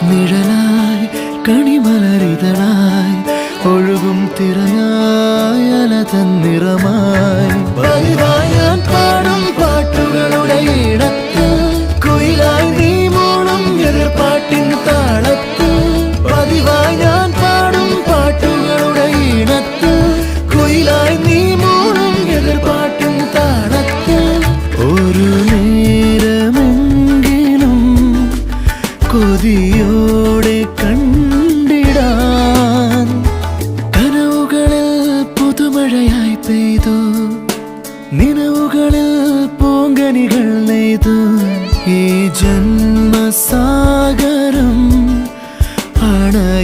നിഴലായി കണിമലരിതളായി ഒഴുകും തിരയായി അലതൻ നിറമായി പതിവായി ഞാൻ പാടും പാട്ടുകളുടെ ഇടത്ത് കുയിലായി നീ മൂളും എതിർപ്പാട്ടിൻ താളത്ത് പതിവായി ഞാൻ പാടും പാട്ടുകളുടെ ഇടത്ത് കുയിലായി നീ മൂളും എതിർപ്പാട്ടിൻ താളത്ത് ഒരു നേരമെങ്കിലും കൊതിയോടെ കണ്ടിടാൻ കനവുകളിൽ പുതുമഴയായി പെയ്തു നിലവുകളിൽ പൂങ്കനികൾ നെയ്തു ഈ ജന്മസാഗരം അണയ